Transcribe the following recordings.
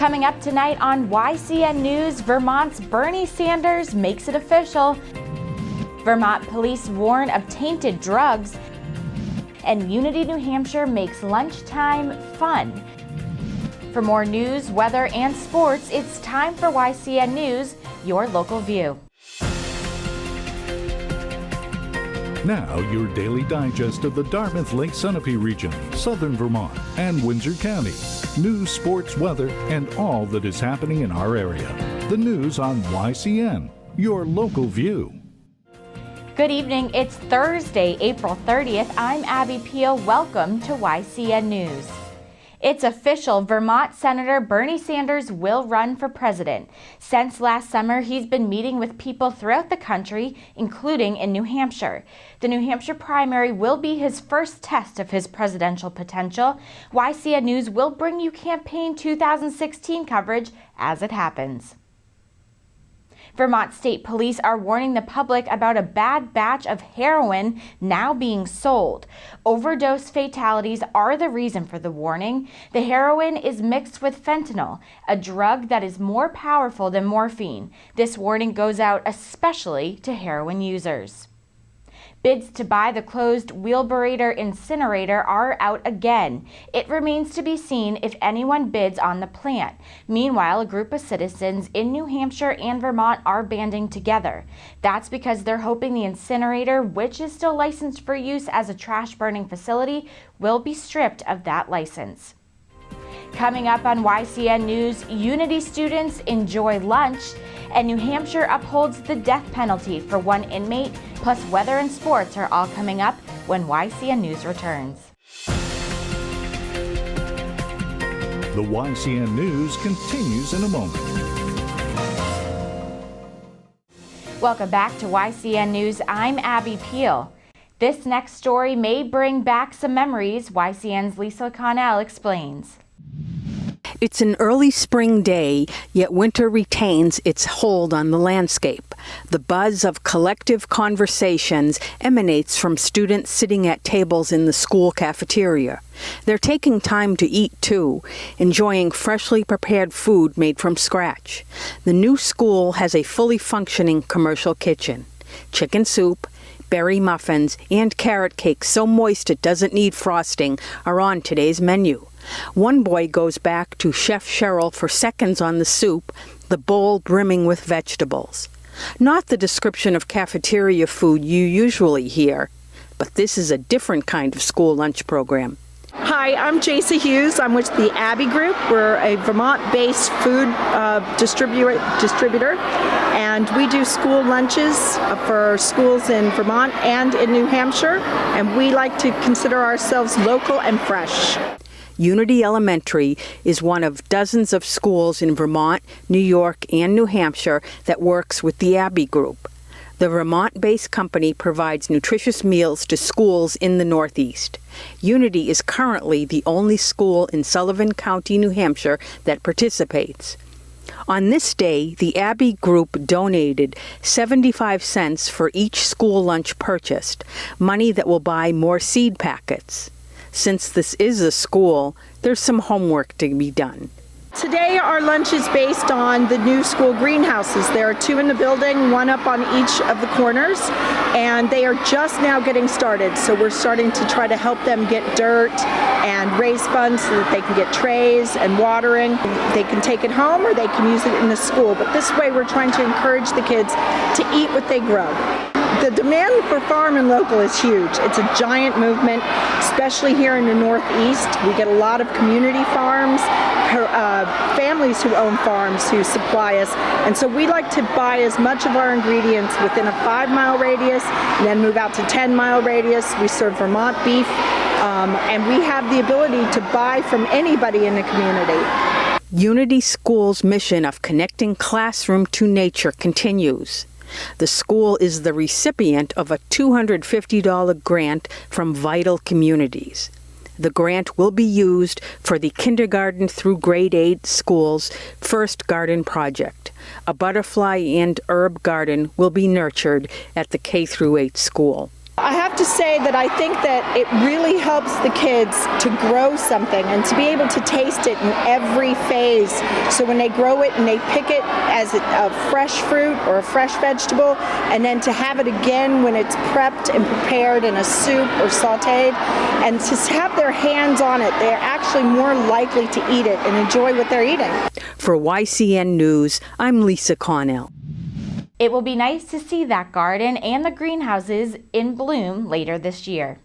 Coming up tonight on YCN News, Vermont's Bernie Sanders makes it official. Vermont police warn of tainted drugs. And Unity, New Hampshire makes lunchtime fun. For more news, weather, and sports, it's time for YCN News, your local view. Now, your daily digest of the Dartmouth Lake Sunapee region, southern Vermont, and Windsor County. News, sports, weather, and all that is happening in our area. The news on YCN, your local view. Good evening. It's Thursday, April 30th. I'm Abby Peel. Welcome to YCN News. It's official. Vermont Senator Bernie Sanders will run for president. Since last summer, he's been meeting with people throughout the country, including in New Hampshire. The New Hampshire primary will be his first test of his presidential potential. YCN News will bring you campaign 2016 coverage as it happens. Vermont State Police are warning the public about a bad batch of heroin now being sold. Overdose fatalities are the reason for the warning. The heroin is mixed with fentanyl, a drug that is more powerful than morphine. This warning goes out especially to heroin users. Bids to buy the closed Wheelburator incinerator are out again. It remains to be seen if anyone bids on the plant. Meanwhile, a group of citizens in New Hampshire and Vermont are banding together. That's because they're hoping the incinerator, which is still licensed for use as a trash burning facility, will be stripped of that license. Coming up on YCN News, Unity students enjoy lunch, and New Hampshire upholds the death penalty for one inmate, plus weather and sports are all coming up when YCN News returns. The YCN News continues in a moment. Welcome back to YCN News. I'm Abby Peel. This next story may bring back some memories. YCN's Lisa Connell explains. It's an early spring day, yet winter retains its hold on the landscape. The buzz of collective conversations emanates from students sitting at tables in the school cafeteria. They're taking time to eat, too, enjoying freshly prepared food made from scratch. The new school has a fully functioning commercial kitchen. Chicken soup, berry muffins, and carrot cake so moist it doesn't need frosting are on today's menu. One boy goes back to Chef Cheryl for seconds on the soup, the bowl brimming with vegetables. Not the description of cafeteria food you usually hear, but this is a different kind of school lunch program. Hi, I'm Jacy Hughes. I'm with the Abbey Group. We're a Vermont-based food distributor, and we do school lunches for schools in Vermont and in New Hampshire, and we like to consider ourselves local and fresh. Unity Elementary is one of dozens of schools in Vermont, New York, and New Hampshire that works with the Abbey Group. The Vermont-based company provides nutritious meals to schools in the Northeast. Unity is currently the only school in Sullivan County, New Hampshire that participates. On this day, the Abbey Group donated 75 cents for each school lunch purchased, money that will buy more seed packets. Since this is a school, there's some homework to be done. Today our lunch is based on the new school greenhouses. There are 2 in the building, 1 up on each of the corners, and they are just now getting started. So we're starting to try to help them get dirt and raise funds so that they can get trays and watering. They can take it home or they can use it in the school. But this way we're trying to encourage the kids to eat what they grow. The demand for farm and local is huge. It's a giant movement, especially here in the Northeast. We get a lot of community farms, families who own farms who supply us. And so we like to buy as much of our ingredients within a 5-mile radius, and then move out to 10-mile radius. We serve Vermont beef, and we have the ability to buy from anybody in the community. Unity School's mission of connecting classroom to nature continues. The school is the recipient of a $250 grant from Vital Communities. The grant will be used for the kindergarten through grade 8 school's first garden project. A butterfly and herb garden will be nurtured at the K through 8 school. I have to say that I think that it really helps the kids to grow something and to be able to taste it in every phase. So when they grow it and they pick it as a fresh fruit or a fresh vegetable, and then to have it again when it's prepped and prepared in a soup or sauteed, and to have their hands on it, they're actually more likely to eat it and enjoy what they're eating. For YCN News, I'm Lisa Connell. It will be nice to see that garden and the greenhouses in bloom later this year.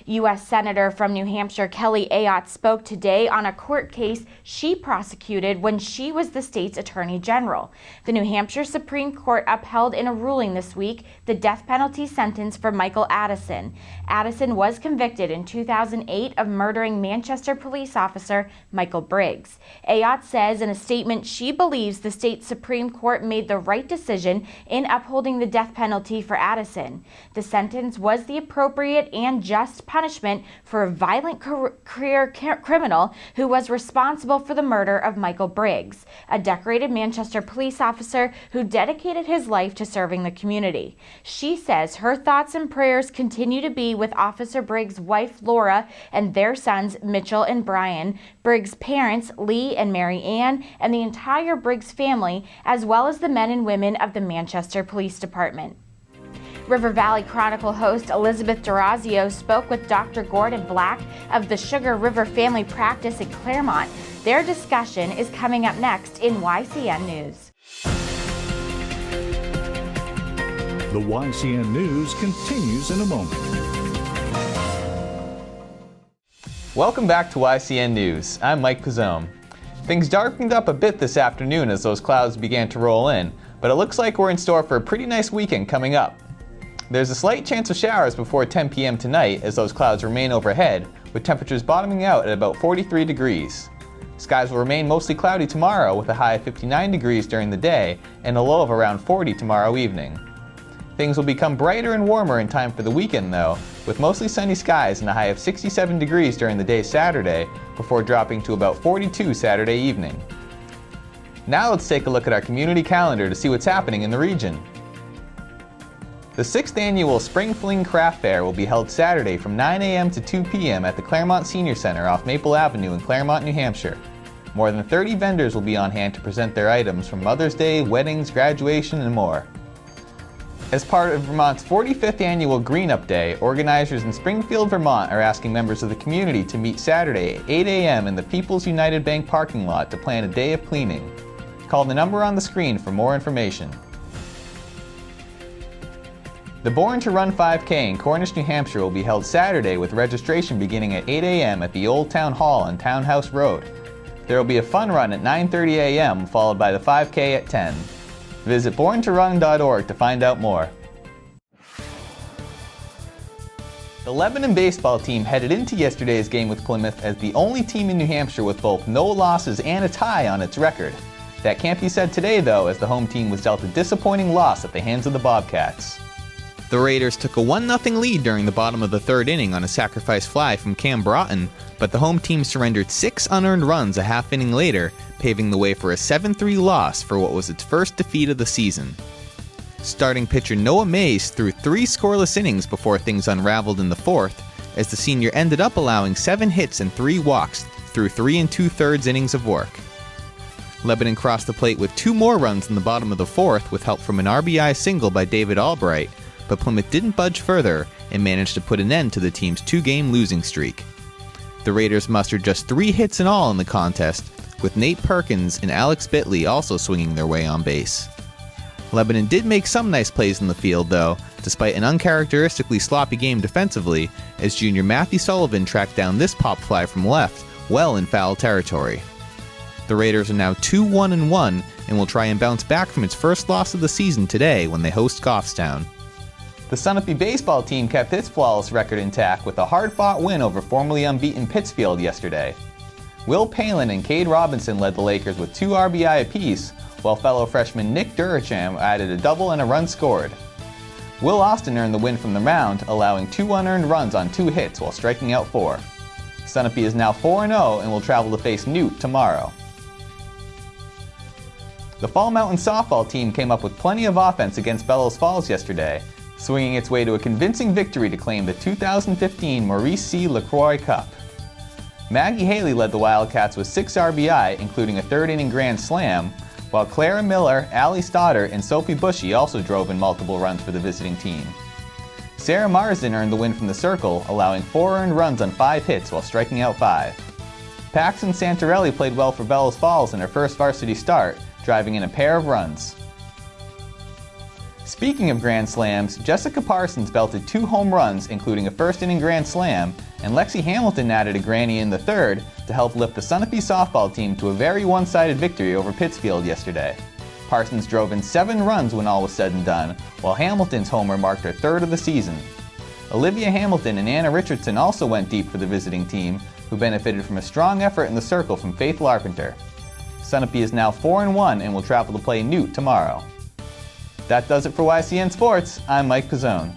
U.S. Senator from New Hampshire Kelly Ayotte spoke today on a court case she prosecuted when she was the state's attorney general. The New Hampshire Supreme Court upheld in a ruling this week the death penalty sentence for Michael Addison. Addison was convicted in 2008 of murdering Manchester police officer Michael Briggs. Ayotte says in a statement she believes the state Supreme Court made the right decision in upholding the death penalty for Addison. The sentence was the appropriate and just punishment for a violent career criminal who was responsible for the murder of Michael Briggs, a decorated Manchester police officer who dedicated his life to serving the community. She says her thoughts and prayers continue to be with Officer Briggs' wife Laura and their sons Mitchell and Brian, Briggs' parents Lee and Mary Ann, and the entire Briggs family, as well as the men and women of the Manchester Police Department. River Valley Chronicle host Elizabeth D'Orazio spoke with Dr. Gordon Black of the Sugar River Family Practice in Claremont. Their discussion is coming up next in YCN News. The YCN News continues in a moment. Welcome back to YCN News. I'm Mike Pizzone. Things darkened up a bit this afternoon as those clouds began to roll in, but it looks like we're in store for a pretty nice weekend coming up. There's a slight chance of showers before 10 p.m. tonight as those clouds remain overhead, with temperatures bottoming out at about 43 degrees. Skies will remain mostly cloudy tomorrow with a high of 59 degrees during the day and a low of around 40 tomorrow evening. Things will become brighter and warmer in time for the weekend though, with mostly sunny skies and a high of 67 degrees during the day Saturday before dropping to about 42 Saturday evening. Now let's take a look at our community calendar to see what's happening in the region. The 6th annual Spring Fling Craft Fair will be held Saturday from 9 a.m. to 2 p.m. at the Claremont Senior Center off Maple Avenue in Claremont, New Hampshire. More than 30 vendors will be on hand to present their items from Mother's Day, weddings, graduation, and more. As part of Vermont's 45th annual Green Up Day, organizers in Springfield, Vermont are asking members of the community to meet Saturday at 8 a.m. in the People's United Bank parking lot to plan a day of cleaning. Call the number on the screen for more information. The Born to Run 5K in Cornish, New Hampshire will be held Saturday with registration beginning at 8 a.m. at the Old Town Hall on Townhouse Road. There will be a fun run at 9:30 a.m. followed by the 5K at 10. Visit borntorun.org to find out more. The Lebanon baseball team headed into yesterday's game with Plymouth as the only team in New Hampshire with both no losses and a tie on its record. That can't be said today though, as the home team was dealt a disappointing loss at the hands of the Bobcats. The Raiders took a 1-0 lead during the bottom of the third inning on a sacrifice fly from Cam Broughton, but the home team surrendered 6 unearned runs a half inning later, paving the way for a 7-3 loss for what was its first defeat of the season. Starting pitcher Noah Mays threw 3 scoreless innings before things unraveled in the fourth, as the senior ended up allowing 7 hits and 3 walks through 3 2/3 innings of work. Lebanon crossed the plate with 2 more runs in the bottom of the fourth with help from an RBI single by David Albright, but Plymouth didn't budge further and managed to put an end to the team's 2-game losing streak. The Raiders mustered just 3 hits in all in the contest, with Nate Perkins and Alex Bitley also swinging their way on base. Lebanon did make some nice plays in the field though, despite an uncharacteristically sloppy game defensively, as junior Matthew Sullivan tracked down this pop fly from left, well in foul territory. The Raiders are now 2-1-1 and will try and bounce back from its first loss of the season today when they host Goffstown. The Sunapee baseball team kept its flawless record intact with a hard-fought win over formerly unbeaten Pittsfield yesterday. Will Palin and Cade Robinson led the Lakers with 2 RBI apiece, while fellow freshman Nick Duracham added a double and a run scored. Will Austin earned the win from the mound, allowing 2 unearned runs on 2 hits while striking out 4. Sunapee is now 4-0 and will travel to face Newt tomorrow. The Fall Mountain softball team came up with plenty of offense against Bellows Falls yesterday. swinging its way to a convincing victory to claim the 2015 Maurice C. LaCroix Cup. Maggie Haley led the Wildcats with 6 RBI, including a third-inning grand slam, while Clara Miller, Allie Stoddard, and Sophie Bushy also drove in multiple runs for the visiting team. Sarah Marsden earned the win from the circle, allowing 4 earned runs on 5 hits while striking out 5. Paxton Santarelli played well for Bellows Falls in her first varsity start, driving in a pair of runs. Speaking of grand slams, Jessica Parsons belted 2 home runs, including a first-inning grand slam, and Lexi Hamilton added a granny in the third to help lift the Sunapee softball team to a very one-sided victory over Pittsfield yesterday. Parsons drove in 7 runs when all was said and done, while Hamilton's homer marked her 3rd of the season. Olivia Hamilton and Anna Richardson also went deep for the visiting team, who benefited from a strong effort in the circle from Faith Larpenter. Sunapee is now 4-1 and will travel to play Newt tomorrow. That does it for YCN Sports. I'm Mike Pizzone.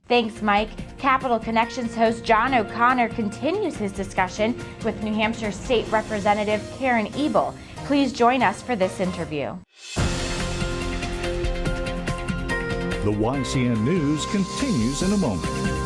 Thanks, Mike. Capital Connections host John O'Connor continues his discussion with New Hampshire State Representative Karen Ebel. Please join us for this interview. The YCN News continues in a moment.